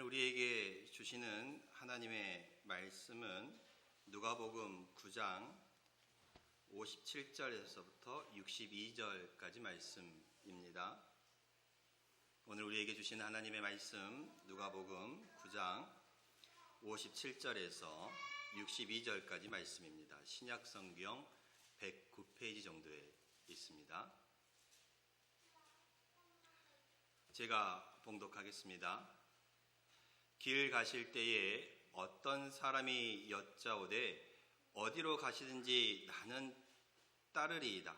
우리에게 주시는 하나님의 말씀은 누가복음 9장 57절에서부터 62절까지 말씀입니다. 오늘 우리에게 주시는 하나님의 말씀 누가복음 9장 57절에서 62절까지 말씀입니다. 신약성경 109페이지 정도에 있습니다. 제가 봉독하겠습니다. 길 가실 때에 어떤 사람이 여짜오되 어디로 가시든지 나는 따르리이다.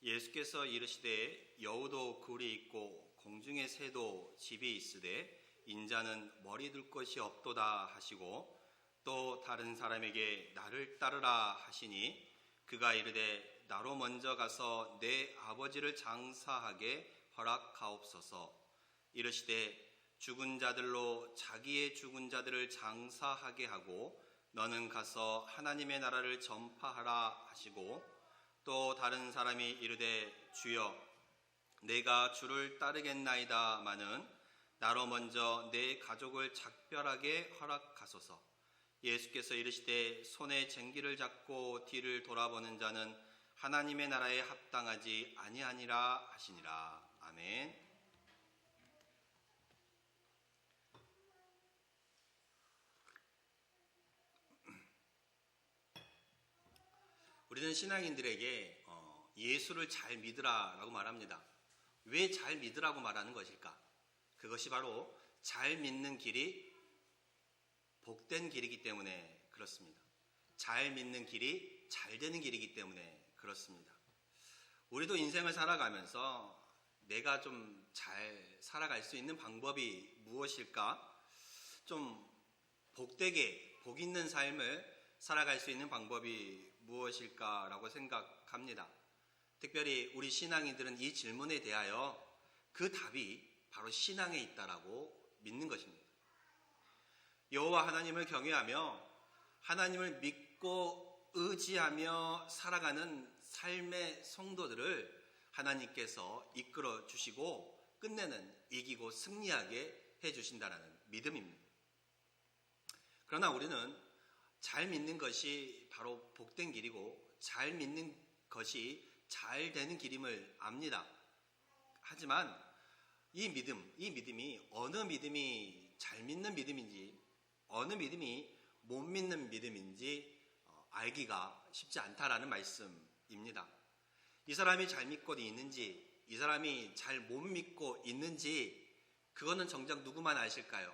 예수께서 이르시되 여우도 굴이 있고 공중의 새도 집이 있으되 인자는 머리 둘 것이 없도다 하시고 또 다른 사람에게 나를 따르라 하시니 그가 이르되 나로 먼저 가서 내 아버지를 장사하게 허락하옵소서. 이르시되 죽은 자들로 자기의 죽은 자들을 장사하게 하고 너는 가서 하나님의 나라를 전파하라 하시고 또 다른 사람이 이르되 주여 내가 주를 따르겠나이다마는 나로 먼저 내 가족을 작별하게 허락하소서. 예수께서 이르시되 손에 쟁기를 잡고 뒤를 돌아보는 자는 하나님의 나라에 합당하지 아니하니라 하시니라. 아멘. 우리는 신앙인들에게 예수를 잘 믿으라라고 말합니다. 왜 잘 믿으라고 말하는 것일까? 그것이 바로 잘 믿는 길이 복된 길이기 때문에 그렇습니다. 잘 믿는 길이 잘 되는 길이기 때문에 그렇습니다. 우리도 인생을 살아가면서 내가 좀 잘 살아갈 수 있는 방법이 무엇일까? 좀 복되게 복 있는 삶을 살아갈 수 있는 방법이 무엇일까라고 생각합니다. 특별히 우리 신앙인들은 이 질문에 대하여 그 답이 바로 신앙에 있다라고 믿는 것입니다. 여호와 하나님을 경외하며 하나님을 믿고 의지하며 살아가는 삶의 성도들을 하나님께서 이끌어 주시고 끝내는 이기고 승리하게 해주신다는 믿음입니다. 그러나 우리는 잘 믿는 것이 바로 복된 길이고 잘 믿는 것이 잘 되는 길임을 압니다. 하지만 이 믿음이 어느 믿음이 잘 믿는 믿음인지 어느 믿음이 못 믿는 믿음인지 알기가 쉽지 않다라는 말씀입니다. 이 사람이 잘 믿고 있는지 이 사람이 잘 못 믿고 있는지 그거는 정작 누구만 아실까요?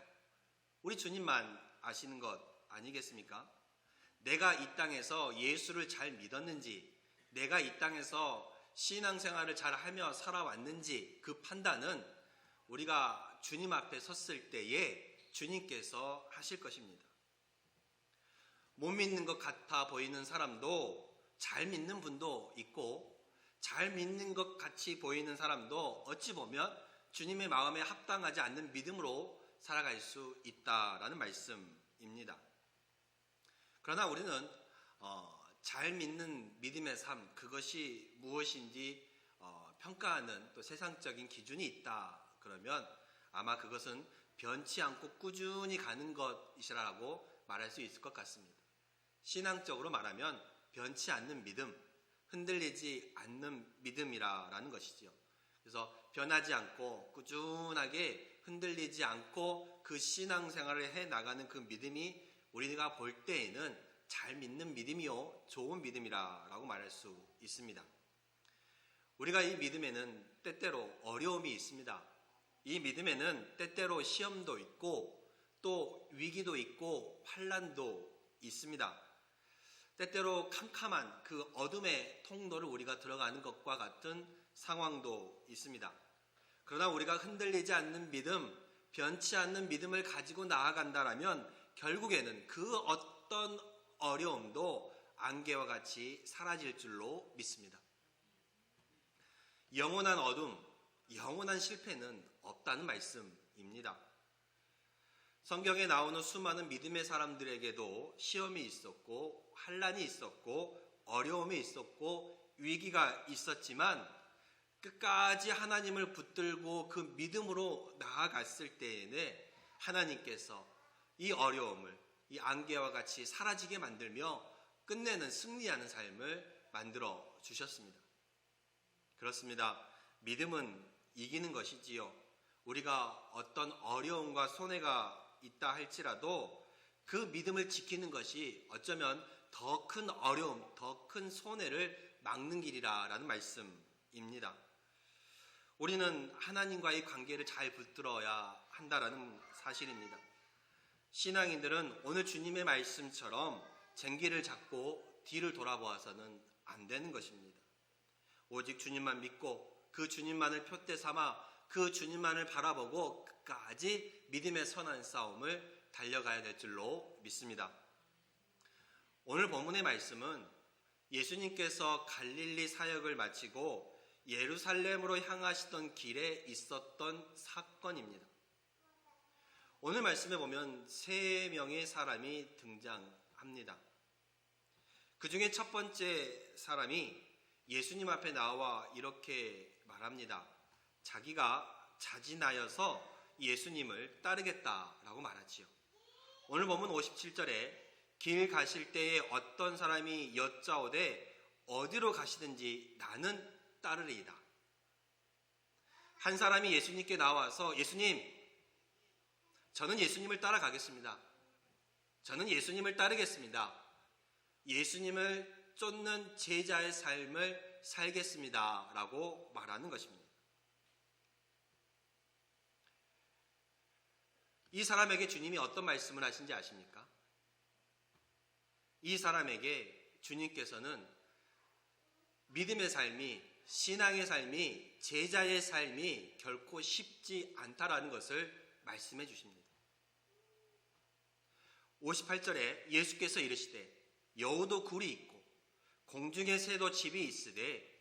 우리 주님만 아시는 것 아니겠습니까? 내가 이 땅에서 예수를 잘 믿었는지 내가 이 땅에서 신앙생활을 잘 하며 살아왔는지 그 판단은 우리가 주님 앞에 섰을 때에 주님께서 하실 것입니다. 못 믿는 것 같아 보이는 사람도 잘 믿는 분도 있고 잘 믿는 것 같이 보이는 사람도 어찌 보면 주님의 마음에 합당하지 않는 믿음으로 살아갈 수 있다라는 말씀입니다. 그러나 우리는 잘 믿는 믿음의 삶 그것이 무엇인지 평가하는 또 세상적인 기준이 있다 그러면 아마 그것은 변치 않고 꾸준히 가는 것이라고 말할 수 있을 것 같습니다. 신앙적으로 말하면 변치 않는 믿음, 흔들리지 않는 믿음이라는 것이죠. 그래서 변하지 않고 꾸준하게 흔들리지 않고 그 신앙생활을 해나가는 그 믿음이 우리가 볼 때에는 잘 믿는 믿음이요 좋은 믿음이라고 말할 수 있습니다. 우리가 이 믿음에는 때때로 어려움이 있습니다. 이 믿음에는 때때로 시험도 있고 또 위기도 있고 환난도 있습니다. 때때로 캄캄한 그 어둠의 통로를 우리가 들어가는 것과 같은 상황도 있습니다. 그러나 우리가 흔들리지 않는 믿음, 변치 않는 믿음을 가지고 나아간다라면 결국에는 그 어떤 어려움도 안개와 같이 사라질 줄로 믿습니다. 영원한 어둠, 영원한 실패는 없다는 말씀입니다. 성경에 나오는 수많은 믿음의 사람들에게도 시험이 있었고 환난이 있었고 어려움이 있었고 위기가 있었지만 끝까지 하나님을 붙들고 그 믿음으로 나아갔을 때에는 하나님께서 이 어려움을 이 안개와 같이 사라지게 만들며 끝내는 승리하는 삶을 만들어 주셨습니다. 그렇습니다. 믿음은 이기는 것이지요. 우리가 어떤 어려움과 손해가 있다 할지라도 그 믿음을 지키는 것이 어쩌면 더 큰 어려움, 더 큰 손해를 막는 길이라는 말씀입니다. 우리는 하나님과의 관계를 잘 붙들어야 한다라는 사실입니다. 신앙인들은 오늘 주님의 말씀처럼 쟁기를 잡고 뒤를 돌아보아서는 안 되는 것입니다. 오직 주님만 믿고 그 주님만을 표대 삼아 그 주님만을 바라보고 끝까지 믿음의 선한 싸움을 달려가야 될 줄로 믿습니다. 오늘 본문의 말씀은 예수님께서 갈릴리 사역을 마치고 예루살렘으로 향하시던 길에 있었던 사건입니다. 오늘 말씀에 보면 3명의 사람이 등장합니다. 그 중에 첫 번째 사람이 예수님 앞에 나와 이렇게 말합니다. 자기가 자진하여서 예수님을 따르겠다라고 말하지요. 오늘 보면 57절에 길 가실 때에 어떤 사람이 여짜오되 어디로 가시든지 나는 따르리이다. 한 사람이 예수님께 나와서 예수님, 저는 예수님을 따라가겠습니다. 저는 예수님을 따르겠습니다. 예수님을 쫓는 제자의 삶을 살겠습니다. 라고 말하는 것입니다. 이 사람에게 주님이 어떤 말씀을 하신지 아십니까? 이 사람에게 주님께서는 믿음의 삶이, 신앙의 삶이, 제자의 삶이 결코 쉽지 않다라는 것을 말씀해 주십니다. 58절에 예수께서 이르시되 여우도 굴이 있고 공중의 새도 집이 있으되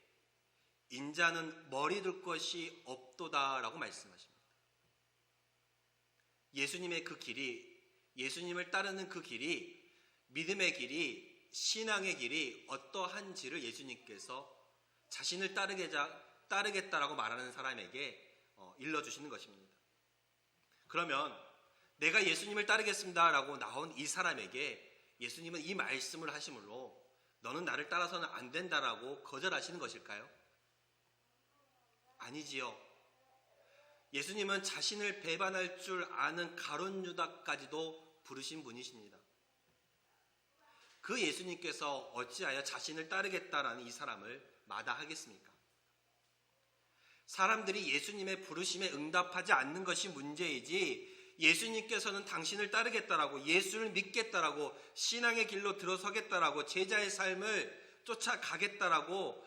인자는 머리 둘 것이 없도다라고 말씀하십니다. 예수님의 그 길이, 예수님을 따르는 그 길이, 믿음의 길이, 신앙의 길이 어떠한지를 예수님께서 자신을 따르겠다라고 말하는 사람에게 일러주시는 것입니다. 그러면 내가 예수님을 따르겠습니다라고 나온 이 사람에게 예수님은 이 말씀을 하심으로 너는 나를 따라서는 안 된다라고 거절하시는 것일까요? 아니지요. 예수님은 자신을 배반할 줄 아는 가룟 유다까지도 부르신 분이십니다. 그 예수님께서 어찌하여 자신을 따르겠다라는 이 사람을 마다하겠습니까? 사람들이 예수님의 부르심에 응답하지 않는 것이 문제이지 예수님께서는 당신을 따르겠다라고, 예수를 믿겠다라고, 신앙의 길로 들어서겠다라고, 제자의 삶을 쫓아가겠다라고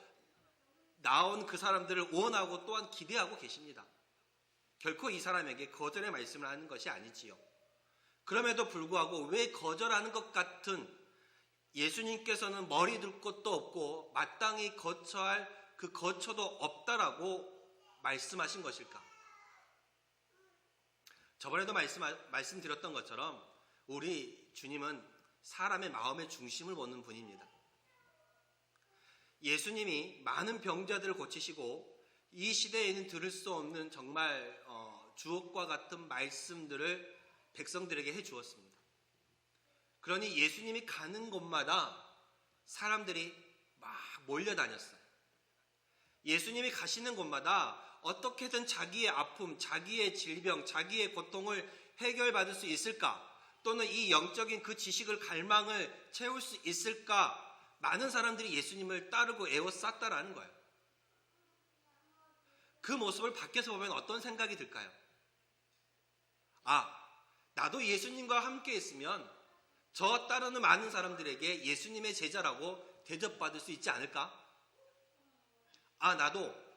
나온 그 사람들을 원하고 또한 기대하고 계십니다. 결코 이 사람에게 거절의 말씀을 하는 것이 아니지요. 그럼에도 불구하고 왜 거절하는 것 같은, 예수님께서는 머리 둘 것도 없고 마땅히 거처할 그 거처도 없다라고 말씀하신 것일까? 저번에도 말씀드렸던 것처럼 우리 주님은 사람의 마음의 중심을 보는 분입니다. 예수님이 많은 병자들을 고치시고 이 시대에는 들을 수 없는 정말 주옥과 같은 말씀들을 백성들에게 해주었습니다. 그러니 예수님이 가는 곳마다 사람들이 막 몰려다녔어요. 예수님이 가시는 곳마다 어떻게든 자기의 아픔, 자기의 질병, 자기의 고통을 해결받을 수 있을까? 또는 이 영적인 그 지식을 갈망을 채울 수 있을까? 많은 사람들이 예수님을 따르고 에워쌌다라는 거예요. 그 모습을 밖에서 보면 어떤 생각이 들까요? 나도 예수님과 함께 있으면 저 따르는 많은 사람들에게 예수님의 제자라고 대접받을 수 있지 않을까? 나도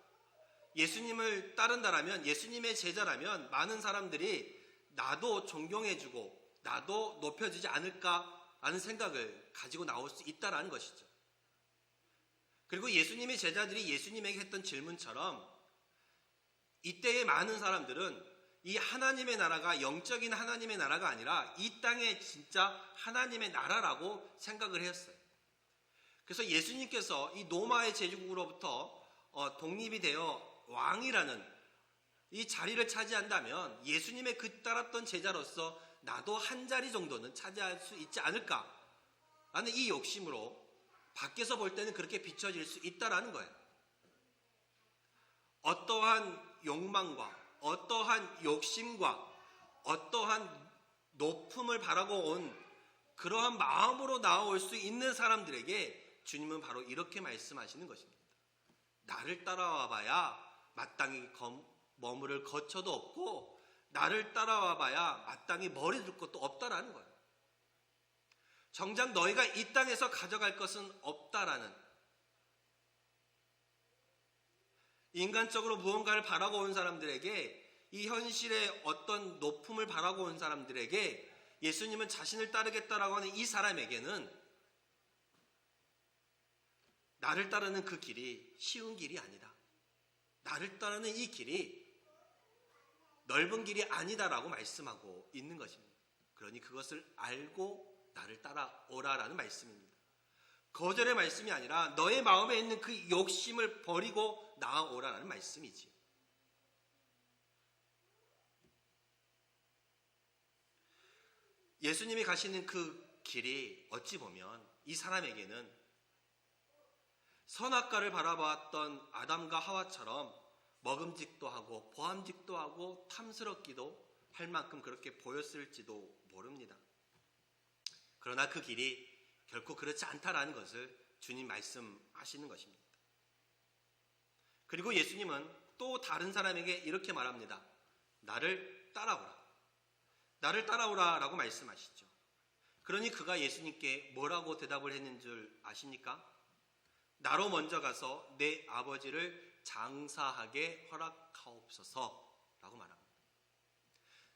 예수님을 따른다라면, 예수님의 제자라면 많은 사람들이 나도 존경해주고 나도 높여주지 않을까 하는 생각을 가지고 나올 수 있다라는 것이죠. 그리고 예수님의 제자들이 예수님에게 했던 질문처럼 이때의 많은 사람들은 이 하나님의 나라가 영적인 하나님의 나라가 아니라 이 땅의 진짜 하나님의 나라라고 생각을 했어요. 그래서 예수님께서 이 로마의 제국으로부터 독립이 되어 왕이라는 이 자리를 차지한다면 예수님의 그 따랐던 제자로서 나도 한 자리 정도는 차지할 수 있지 않을까 라는 이 욕심으로 밖에서 볼 때는 그렇게 비춰질 수 있다라는 거예요. 어떠한 욕망과 어떠한 욕심과 어떠한 높음을 바라고 온 그러한 마음으로 나아올 수 있는 사람들에게 주님은 바로 이렇게 말씀하시는 것입니다. 나를 따라와 봐야 마땅히 머무를 거처도 없고 나를 따라와 봐야 마땅히 머리 둘 것도 없다라는 거예요. 정작 너희가 이 땅에서 가져갈 것은 없다라는, 인간적으로 무언가를 바라고 온 사람들에게, 이 현실의 어떤 높음을 바라고 온 사람들에게 예수님은 자신을 따르겠다라고 하는 이 사람에게는 나를 따르는 그 길이 쉬운 길이 아니다, 나를 따르는 이 길이 넓은 길이 아니다라고 말씀하고 있는 것입니다. 그러니 그것을 알고 나를 따라오라라는 말씀입니다. 거절의 말씀이 아니라 너의 마음에 있는 그 욕심을 버리고 나아오라라는 말씀이지요. 예수님이 가시는 그 길이 어찌 보면 이 사람에게는 선악과를 바라봤던 아담과 하와처럼 먹음직도 하고 보암직도 하고 탐스럽기도 할 만큼 그렇게 보였을지도 모릅니다. 그러나 그 길이 결코 그렇지 않다라는 것을 주님 말씀하시는 것입니다. 그리고 예수님은 또 다른 사람에게 이렇게 말합니다. 나를 따라오라. 나를 따라오라 라고 말씀하시죠. 그러니 그가 예수님께 뭐라고 대답을 했는 줄 아십니까? 나로 먼저 가서 내 아버지를 장사하게 허락하옵소서 라고 말합니다.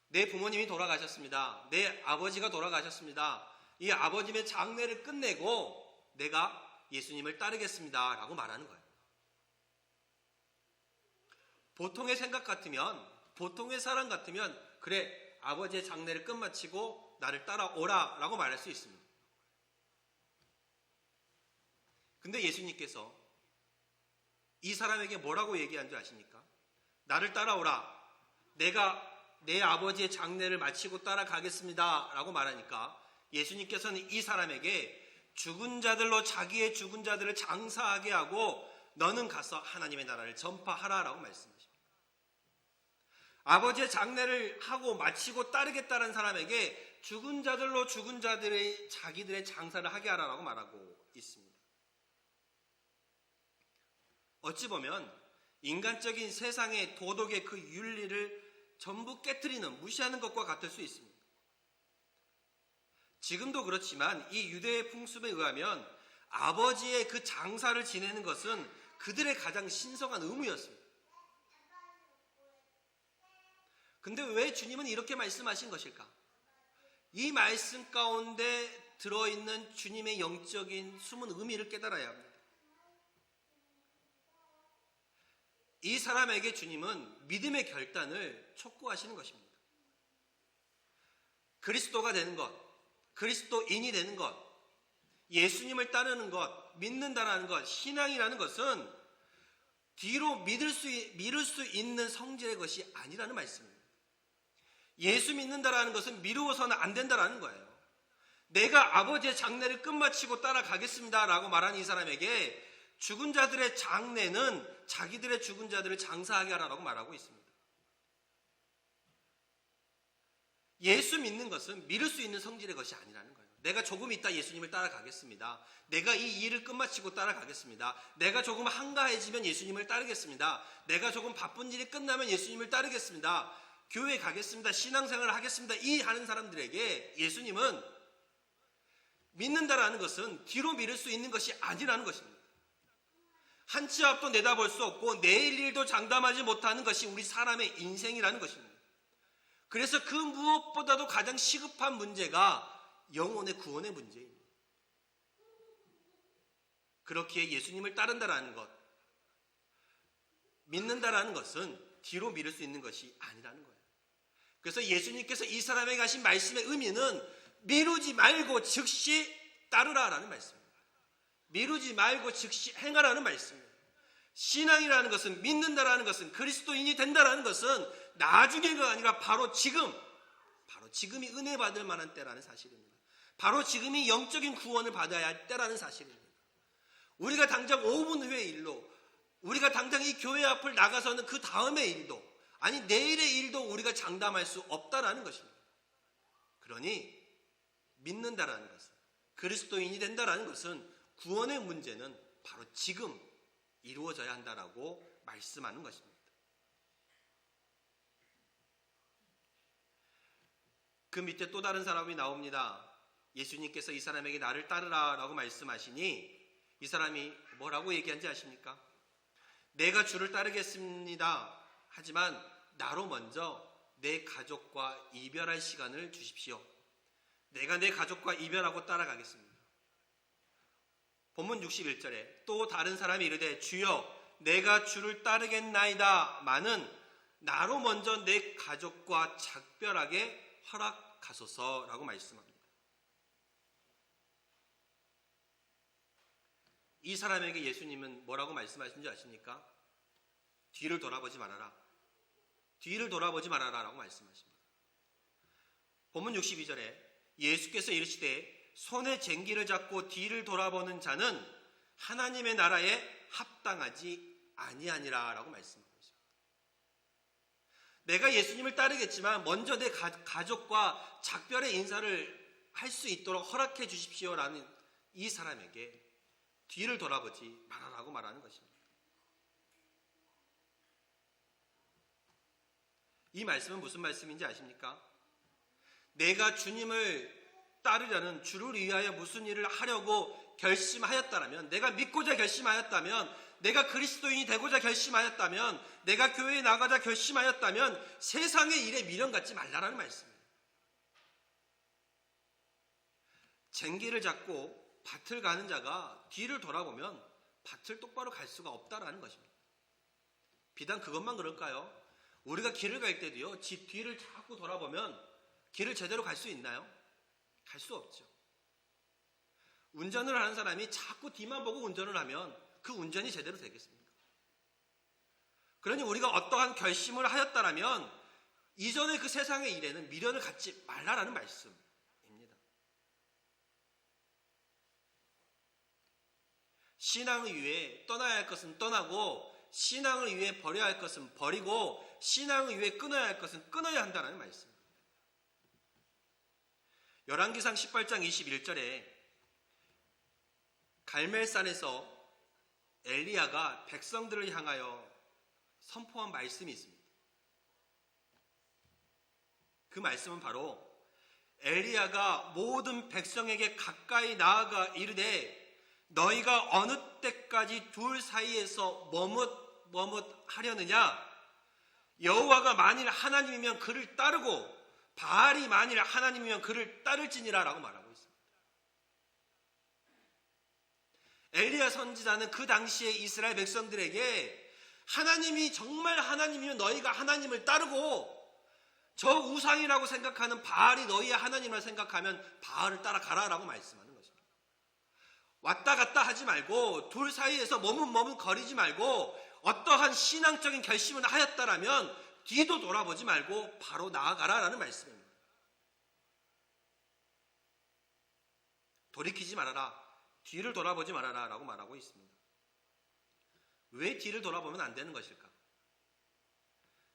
내 부모님이 돌아가셨습니다. 내 아버지가 돌아가셨습니다. 이 아버님의 장례를 끝내고 내가 예수님을 따르겠습니다 라고 말하는 거예요. 보통의 생각 같으면, 보통의 사람 같으면 그래, 아버지의 장례를 끝마치고 나를 따라오라 라고 말할 수 있습니다. 근데 예수님께서 이 사람에게 뭐라고 얘기한 줄 아십니까? 나를 따라오라. 내가 내 아버지의 장례를 마치고 따라가겠습니다 라고 말하니까 예수님께서는 이 사람에게 죽은 자들로 자기의 죽은 자들을 장사하게 하고 너는 가서 하나님의 나라를 전파하라 라고 말씀하십니다. 아버지의 장례를 하고 마치고 따르겠다는 사람에게 죽은 자들로 죽은 자들의 자기들의 장사를 하게 하라라고 말하고 있습니다. 어찌 보면 인간적인 세상의 도덕의 그 윤리를 전부 깨트리는, 무시하는 것과 같을 수 있습니다. 지금도 그렇지만 이 유대의 풍습에 의하면 아버지의 그 장사를 지내는 것은 그들의 가장 신성한 의무였습니다. 근데 왜 주님은 이렇게 말씀하신 것일까? 이 말씀 가운데 들어있는 주님의 영적인 숨은 의미를 깨달아야 합니다. 이 사람에게 주님은 믿음의 결단을 촉구하시는 것입니다. 그리스도가 되는 것, 그리스도인이 되는 것, 예수님을 따르는 것, 믿는다라는 것, 신앙이라는 것은 뒤로 미룰 수 있는 성질의 것이 아니라는 말씀입니다. 예수 믿는다라는 것은 미루어서는 안 된다라는 거예요. 내가 아버지의 장례를 끝마치고 따라가겠습니다 라고 말하는 이 사람에게 죽은 자들의 장례는 자기들의 죽은 자들을 장사하게 하라고 말하고 있습니다. 예수 믿는 것은 미룰 수 있는 성질의 것이 아니라는 거예요. 내가 조금 있다 예수님을 따라가겠습니다. 내가 이 일을 끝마치고 따라가겠습니다. 내가 조금 한가해지면 예수님을 따르겠습니다. 내가 조금 바쁜 일이 끝나면 예수님을 따르겠습니다. 교회 가겠습니다. 신앙생활을 하겠습니다. 이 하는 사람들에게 예수님은 믿는다라는 것은 뒤로 미룰 수 있는 것이 아니라는 것입니다. 한 치 앞도 내다볼 수 없고 내일 일도 장담하지 못하는 것이 우리 사람의 인생이라는 것입니다. 그래서 그 무엇보다도 가장 시급한 문제가 영혼의 구원의 문제입니다. 그렇기에 예수님을 따른다라는 것, 믿는다라는 것은 뒤로 미룰 수 있는 것이 아니라는 거예요. 그래서 예수님께서 이 사람에게 하신 말씀의 의미는 미루지 말고 즉시 따르라라는 말씀입니다. 미루지 말고 즉시 행하라는 말씀입니다. 신앙이라는 것은, 믿는다라는 것은, 그리스도인이 된다라는 것은 나중에가 아니라 바로 지금이 은혜 받을 만한 때라는 사실입니다. 바로 지금이 영적인 구원을 받아야 할 때라는 사실입니다. 우리가 당장 5분 후의 일로, 우리가 당장 이 교회 앞을 나가서는 그 다음의 일도, 아니 내일의 일도 우리가 장담할 수 없다라는 것입니다. 그러니 믿는다라는 것은, 그리스도인이 된다라는 것은 구원의 문제는 바로 지금 이루어져야 한다라고 말씀하는 것입니다. 그 밑에 또 다른 사람이 나옵니다. 예수님께서 이 사람에게 나를 따르라 라고 말씀하시니 이 사람이 뭐라고 얘기한지 아십니까? 내가 주를 따르겠습니다. 하지만 나로 먼저 내 가족과 이별할 시간을 주십시오. 내가 내 가족과 이별하고 따라가겠습니다. 본문 61절에 또 다른 사람이 이르되 주여 내가 주를 따르겠나이다 마는 나로 먼저 내 가족과 작별하게 허락하소서라고 말씀합니다. 이 사람에게 예수님은 뭐라고 말씀하신지 아십니까? 뒤를 돌아보지 말아라. 뒤를 돌아보지 말아라 라고 말씀하십니다. 본문 62절에 예수께서 이르시되 손에 쟁기를 잡고 뒤를 돌아보는 자는 하나님의 나라에 합당하지 아니하니라 라고 말씀하고 있습니다. 내가 예수님을 따르겠지만 먼저 내 가족과 작별의 인사를 할 수 있도록 허락해 주십시오라는 이 사람에게 뒤를 돌아보지 말아라고 말하는 것입니다. 이 말씀은 무슨 말씀인지 아십니까? 내가 주님을 따르려는, 주를 위하여 무슨 일을 하려고 결심하였다면, 내가 믿고자 결심하였다면, 내가 그리스도인이 되고자 결심하였다면, 내가 교회에 나가자 결심하였다면 세상의 일에 미련 갖지 말라라는 말씀이에요. 쟁기를 잡고 밭을 가는 자가 뒤를 돌아보면 밭을 똑바로 갈 수가 없다라는 것입니다. 비단 그것만 그럴까요? 우리가 길을 갈 때도요, 집 뒤를 자꾸 돌아보면 길을 제대로 갈 수 있나요? 갈 수 없죠. 운전을 하는 사람이 자꾸 뒤만 보고 운전을 하면 그 운전이 제대로 되겠습니까? 그러니 우리가 어떠한 결심을 하였다라면 이전의 그 세상의 일에는 미련을 갖지 말라라는 말씀입니다. 신앙을 위해 떠나야 할 것은 떠나고, 신앙을 위해 버려야 할 것은 버리고, 신앙을 위해 끊어야 할 것은 끊어야 한다는 말씀입니다. 열왕기상 18장 21절에 갈멜산에서 엘리야가 백성들을 향하여 선포한 말씀이 있습니다. 그 말씀은 바로 엘리야가 모든 백성에게 가까이 나아가 이르되 너희가 어느 때까지 둘 사이에서 머뭇하려느냐? 여호와가 만일 하나님이면 그를 따르고 바알이 만일 하나님이면 그를 따를지니라 라고 말하고 있습니다. 엘리야 선지자는 그 당시에 이스라엘 백성들에게 하나님이 정말 하나님이면 너희가 하나님을 따르고, 저 우상이라고 생각하는 바알이 너희의 하나님을 생각하면 바알을 따라가라 라고 말씀하는 것입니다. 왔다 갔다 하지 말고, 둘 사이에서 머뭇거리지 말고, 어떠한 신앙적인 결심을 하였다라면 뒤도 돌아보지 말고 바로 나아가라라는 말씀입니다. 돌이키지 말아라, 뒤를 돌아보지 말아라 라고 말하고 있습니다. 왜 뒤를 돌아보면 안 되는 것일까?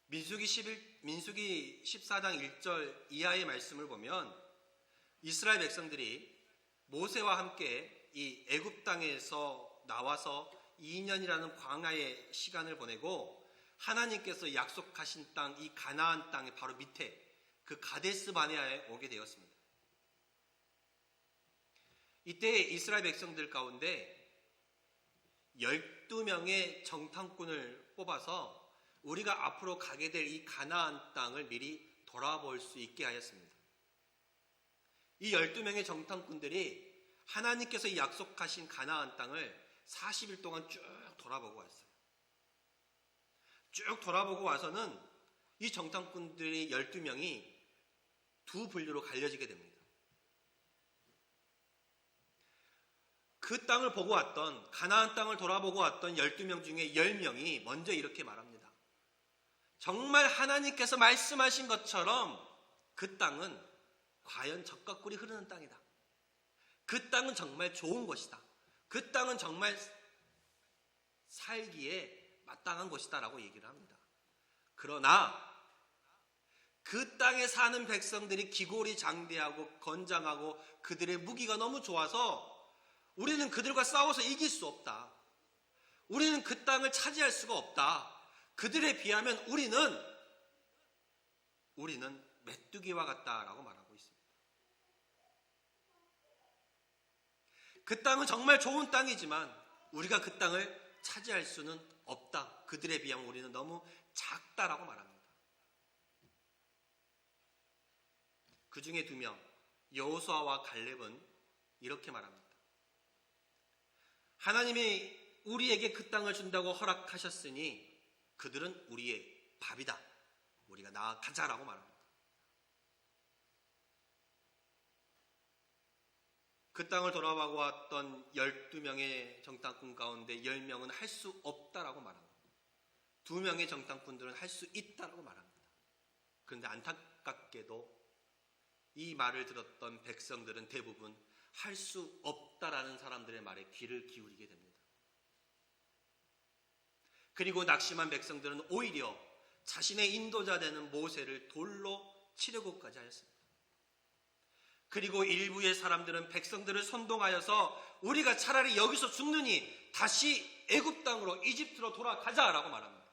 민수기 14장 1절 이하의 말씀을 보면 이스라엘 백성들이 모세와 함께 이 애굽 땅에서 나와서 2년이라는 광야의 시간을 보내고, 하나님께서 약속하신 땅, 이 가나안 땅의 바로 밑에 그 가데스 바네아에 오게 되었습니다. 이때 이스라엘 백성들 가운데 12명의 정탐꾼을 뽑아서 우리가 앞으로 가게 될 이 가나안 땅을 미리 돌아볼 수 있게 하였습니다. 이 12명의 정탐꾼들이 하나님께서 약속하신 가나안 땅을 40일 동안 쭉 돌아보고 왔어요. 쭉 돌아보고 와서는 이 정탐꾼들이 12명이 두 분류로 갈려지게 됩니다. 그 땅을 보고 왔던, 가나안 땅을 돌아보고 왔던 12명 중에 10명이 먼저 이렇게 말합니다. 정말 하나님께서 말씀하신 것처럼 그 땅은 과연 젖과 꿀이 흐르는 땅이다. 그 땅은 정말 좋은 곳이다. 그 땅은 정말 살기에 마땅한 곳이다 라고 얘기를 합니다. 그러나 그 땅에 사는 백성들이 기골이 장대하고 건장하고 그들의 무기가 너무 좋아서 우리는 그들과 싸워서 이길 수 없다. 우리는 그 땅을 차지할 수가 없다. 그들에 비하면 우리는 메뚜기와 같다라고 말하고 있습니다. 그 땅은 정말 좋은 땅이지만 우리가 그 땅을 차지할 수는 없다. 그들에 비하면 우리는 너무 작다라고 말합니다. 그 중에 2명, 여호수아와 갈렙은 이렇게 말합니다. 하나님이 우리에게 그 땅을 준다고 허락하셨으니 그들은 우리의 밥이다. 우리가 나아가자라고 말합니다. 그 땅을 돌아보고 왔던 12명의 정탐꾼 가운데 10명은 할 수 없다라고 말합니다. 2명의 정탐꾼들은 할 수 있다라고 말합니다. 그런데 안타깝게도 이 말을 들었던 백성들은 대부분 할 수 없다라는 사람들의 말에 귀를 기울이게 됩니다. 그리고 낙심한 백성들은 오히려 자신의 인도자 되는 모세를 돌로 치려고까지 하였습니다. 그리고 일부의 사람들은 백성들을 선동하여서 우리가 차라리 여기서 죽느니 다시 애굽 땅으로 이집트로 돌아가자라고 말합니다.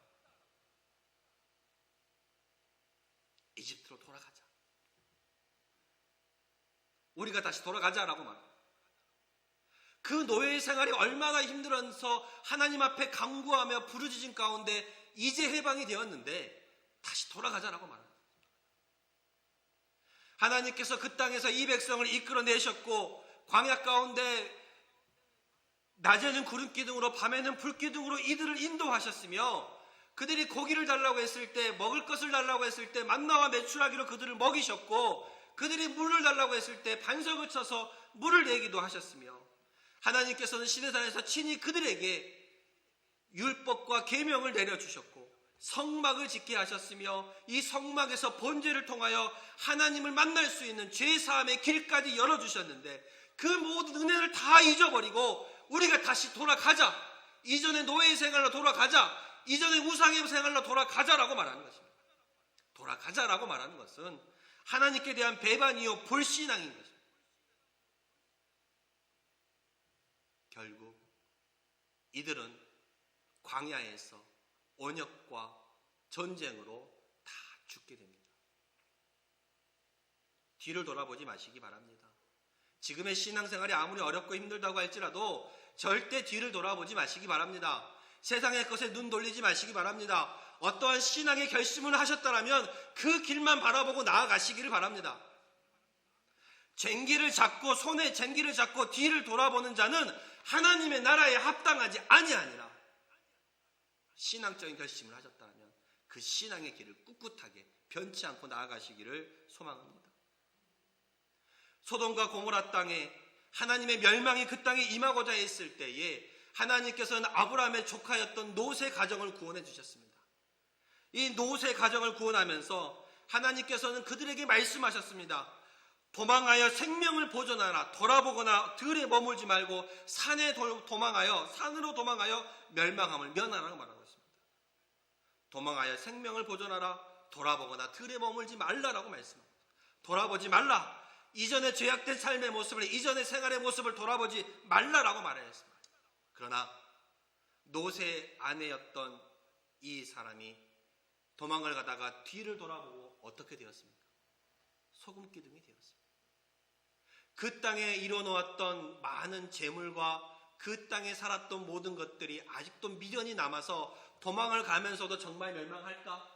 이집트로 돌아가자. 우리가 다시 돌아가자라고 말합니다. 그 노예의 생활이 얼마나 힘들어서 하나님 앞에 간구하며 부르짖은 가운데 이제 해방이 되었는데 다시 돌아가자라고 말합니다. 하나님께서 그 땅에서 이 백성을 이끌어내셨고 광야 가운데 낮에는 구름 기둥으로 밤에는 불 기둥으로 이들을 인도하셨으며 그들이 고기를 달라고 했을 때 먹을 것을 달라고 했을 때 만나와 메추라기로 그들을 먹이셨고 그들이 물을 달라고 했을 때 반석을 쳐서 물을 내기도 하셨으며 하나님께서는 시내산에서 친히 그들에게 율법과 계명을 내려주셨고 성막을 짓게 하셨으며 이 성막에서 번제를 통하여 하나님을 만날 수 있는 죄사함의 길까지 열어주셨는데 그 모든 은혜를 다 잊어버리고 우리가 다시 돌아가자. 이전의 노예의 생활로 돌아가자. 이전의 우상의 생활로 돌아가자라고 말하는 것입니다. 돌아가자라고 말하는 것은 하나님께 대한 배반이요 불신앙인 것입니다. 결국 이들은 광야에서 언역과 전쟁으로 다 죽게 됩니다. 뒤를 돌아보지 마시기 바랍니다. 지금의 신앙생활이 아무리 어렵고 힘들다고 할지라도 절대 뒤를 돌아보지 마시기 바랍니다. 세상의 것에 눈 돌리지 마시기 바랍니다. 어떠한 신앙의 결심을 하셨다면 그 길만 바라보고 나아가시기를 바랍니다. 쟁기를 잡고 손에 쟁기를 잡고 뒤를 돌아보는 자는 하나님의 나라에 합당하지 아니하니라. 신앙적인 결심을 하셨다면 그 신앙의 길을 꿋꿋하게 변치 않고 나아가시기를 소망합니다. 소돔과 고모라 땅에 하나님의 멸망이 그 땅에 임하고자 했을 때에 하나님께서는 아브라함의 조카였던 롯의 가정을 구원해 주셨습니다. 이 롯의 가정을 구원하면서 하나님께서는 그들에게 말씀하셨습니다. 도망하여 생명을 보존하라. 돌아보거나 들에 머물지 말고 산으로 도망하여 멸망함을 면하라고 말하고 있습니다. 도망하여 생명을 보존하라. 돌아보거나 들에 머물지 말라라고 말씀합니다. 돌아보지 말라. 이전의 죄악된 삶의 모습을, 이전의 생활의 모습을 돌아보지 말라라고 말하였습니다. 그러나 롯의 아내였던 이 사람이 도망을 가다가 뒤를 돌아보고 어떻게 되었습니까? 소금 기둥이 되었습니다. 그 땅에 이뤄놓았던 많은 재물과 그 땅에 살았던 모든 것들이 아직도 미련이 남아서 도망을 가면서도 정말 멸망할까?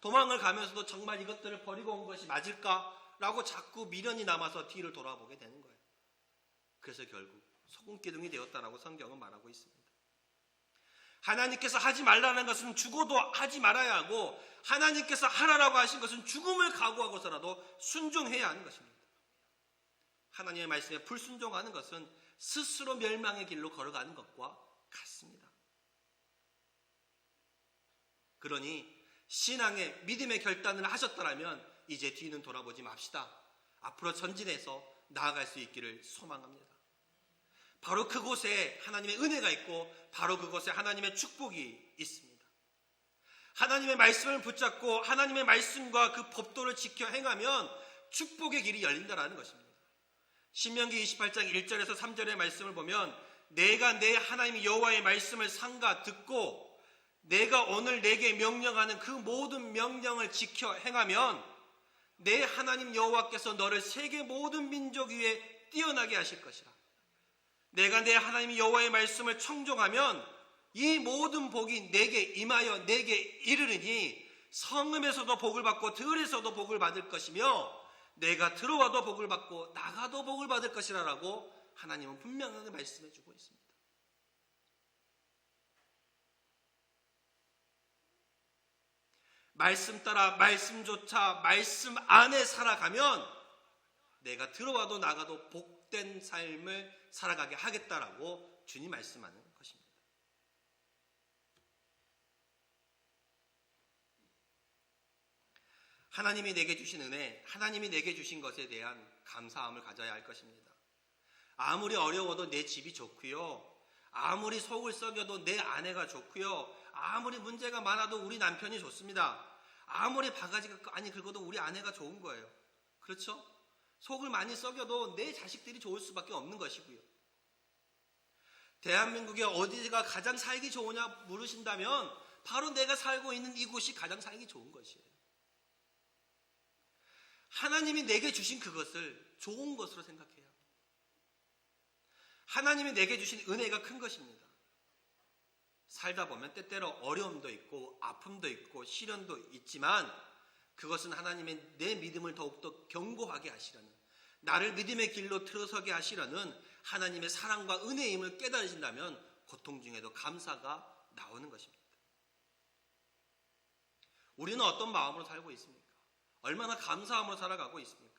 도망을 가면서도 정말 이것들을 버리고 온 것이 맞을까? 라고 자꾸 미련이 남아서 뒤를 돌아보게 되는 거예요. 그래서 결국 소금 기둥이 되었다라고 성경은 말하고 있습니다. 하나님께서 하지 말라는 것은 죽어도 하지 말아야 하고 하나님께서 하라라고 하신 것은 죽음을 각오하고서라도 순종해야 하는 것입니다. 하나님의 말씀에 불순종하는 것은 스스로 멸망의 길로 걸어가는 것과 같습니다. 그러니 신앙의 믿음의 결단을 하셨더라면 이제 뒤는 돌아보지 맙시다. 앞으로 전진해서 나아갈 수 있기를 소망합니다. 바로 그곳에 하나님의 은혜가 있고 바로 그곳에 하나님의 축복이 있습니다. 하나님의 말씀을 붙잡고 하나님의 말씀과 그 법도를 지켜 행하면 축복의 길이 열린다라는 것입니다. 신명기 28장 1절에서 3절의 말씀을 보면 내가 내 하나님 여호와의 말씀을 삼가 듣고 내가 오늘 내게 명령하는 그 모든 명령을 지켜 행하면 내 하나님 여호와께서 너를 세계 모든 민족 위에 뛰어나게 하실 것이라. 내가 내 하나님 여호와의 말씀을 청종하면 이 모든 복이 내게 임하여 내게 이르르니 성읍에서도 복을 받고 들에서도 복을 받을 것이며 내가 들어와도 복을 받고 나가도 복을 받을 것이라라고 하나님은 분명하게 말씀해 주고 있습니다. 말씀 따라 말씀조차 말씀 안에 살아가면 내가 들어와도 나가도 복된 삶을 살아가게 하겠다라고 주님 말씀하는 것입니다. 하나님이 내게 주신 은혜, 하나님이 내게 주신 것에 대한 감사함을 가져야 할 것입니다. 아무리 어려워도 내 집이 좋고요. 아무리 속을 썩여도 내 아내가 좋고요. 아무리 문제가 많아도 우리 남편이 좋습니다. 아무리 바가지가 많이 긁어도 우리 아내가 좋은 거예요. 그렇죠? 속을 많이 썩여도 내 자식들이 좋을 수밖에 없는 것이고요. 대한민국에 어디가 가장 살기 좋으냐 물으신다면 바로 내가 살고 있는 이곳이 가장 살기 좋은 것이에요. 하나님이 내게 주신 그것을 좋은 것으로 생각해야 합니다. 하나님이 내게 주신 은혜가 큰 것입니다. 살다 보면 때때로 어려움도 있고 아픔도 있고 시련도 있지만 그것은 하나님의 내 믿음을 더욱더 견고하게 하시려는, 나를 믿음의 길로 들어서게 하시려는 하나님의 사랑과 은혜임을 깨달으신다면 고통 중에도 감사가 나오는 것입니다. 우리는 어떤 마음으로 살고 있습니까? 얼마나 감사함으로 살아가고 있습니까?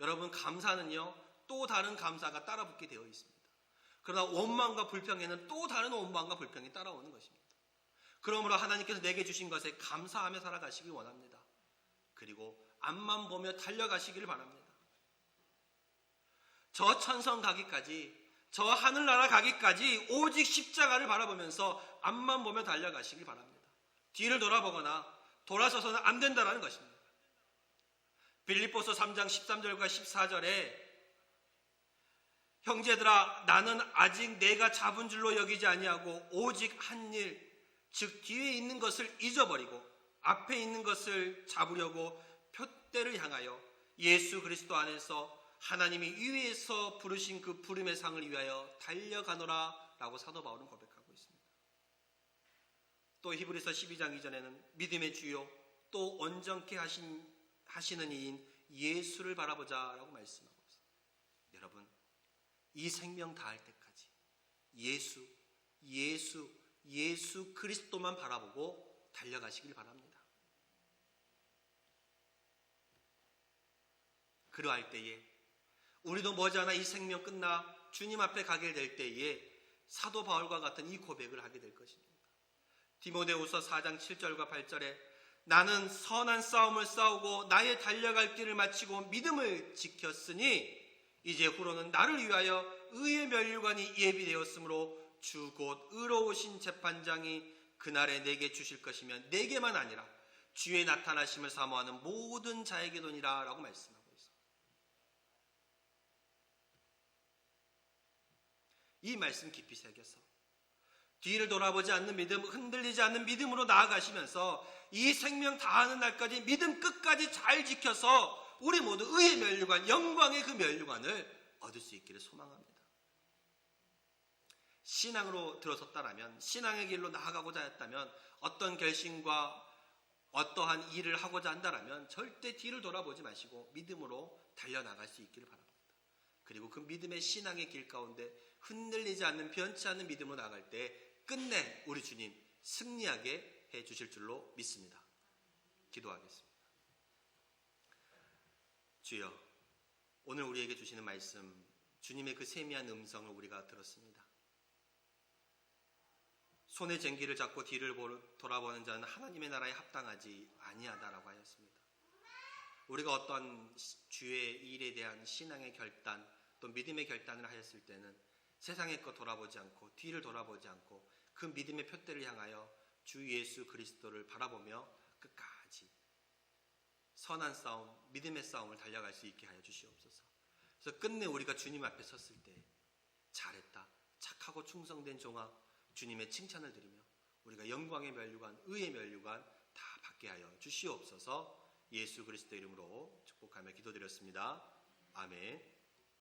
여러분, 감사는요 또 다른 감사가 따라붙게 되어 있습니다. 그러나 원망과 불평에는 또 다른 원망과 불평이 따라오는 것입니다. 그러므로 하나님께서 내게 주신 것에 감사하며 살아가시길 원합니다. 그리고 앞만 보며 달려가시기를 바랍니다. 저 천성 가기까지, 저 하늘나라 가기까지 오직 십자가를 바라보면서 앞만 보며 달려가시길 바랍니다. 뒤를 돌아보거나 돌아서서는 안 된다는 것입니다. 빌립보서 3장 13절과 14절에 형제들아, 나는 아직 내가 잡은 줄로 여기지 아니하고 오직 한 일, 즉 뒤에 있는 것을 잊어버리고 앞에 있는 것을 잡으려고 표대를 향하여 예수 그리스도 안에서 하나님이 위에서 부르신 그 부름의 상을 위하여 달려가노라 라고 사도 바울은 고백하고 있습니다. 또 히브리서 12장 2절에는 믿음의 주요 또 온전케 하시는 이인 예수를 바라보자 라고 말씀하고 있습니다. 여러분, 이 생명 다할 때까지 예수 그리스도만 바라보고 달려가시길 바랍니다. 그러할 때에 우리도 머지않아 이 생명 끝나 주님 앞에 가게 될 때에 사도 바울과 같은 이 고백을 하게 될 것입니다. 디모데후서 4장 7절과 8절에 나는 선한 싸움을 싸우고 나의 달려갈 길을 마치고 믿음을 지켰으니 이제 후로는 나를 위하여 의의 면류관이 예비되었으므로 주 곧 의로우신 재판장이 그날에 내게 주실 것이며 내게만 아니라 주의 나타나심을 사모하는 모든 자에게도니라 라고 말씀하고 있습니다. 이 말씀 깊이 새겨서 뒤를 돌아보지 않는 믿음, 흔들리지 않는 믿음으로 나아가시면서 이 생명 다하는 날까지 믿음 끝까지 잘 지켜서 우리 모두 의의 면류관, 영광의 그 면류관을 얻을 수 있기를 소망합니다. 신앙으로 들어섰다라면, 신앙의 길로 나아가고자 했다면, 어떤 결심과 어떠한 일을 하고자 한다라면 절대 뒤를 돌아보지 마시고 믿음으로 달려나갈 수 있기를 바랍니다. 그리고 그 믿음의 신앙의 길 가운데 흔들리지 않는, 변치 않는 믿음으로 나갈 때 끝내 우리 주님 승리하게 해주실 줄로 믿습니다. 기도하겠습니다. 주여, 오늘 우리에게 주시는 말씀 주님의 그 세미한 음성을 우리가 들었습니다. 손에 쟁기를 잡고 뒤를 돌아보는 자는 하나님의 나라에 합당하지 아니하다라고 하였습니다. 우리가 어떤 주의 일에 대한 신앙의 결단 또 믿음의 결단을 하였을 때는 세상의 것 돌아보지 않고 뒤를 돌아보지 않고 그 믿음의 표대를 향하여 주 예수 그리스도를 바라보며 끝까지 선한 싸움, 믿음의 싸움을 달려갈 수 있게 하여 주시옵소서. 그래서 끝내 우리가 주님 앞에 섰을 때 잘했다, 착하고 충성된 종아, 주님의 칭찬을 드리며 우리가 영광의 면류관, 의의 면류관 다 받게 하여 주시옵소서. 예수 그리스도 이름으로 축복하며 기도드렸습니다. 아멘.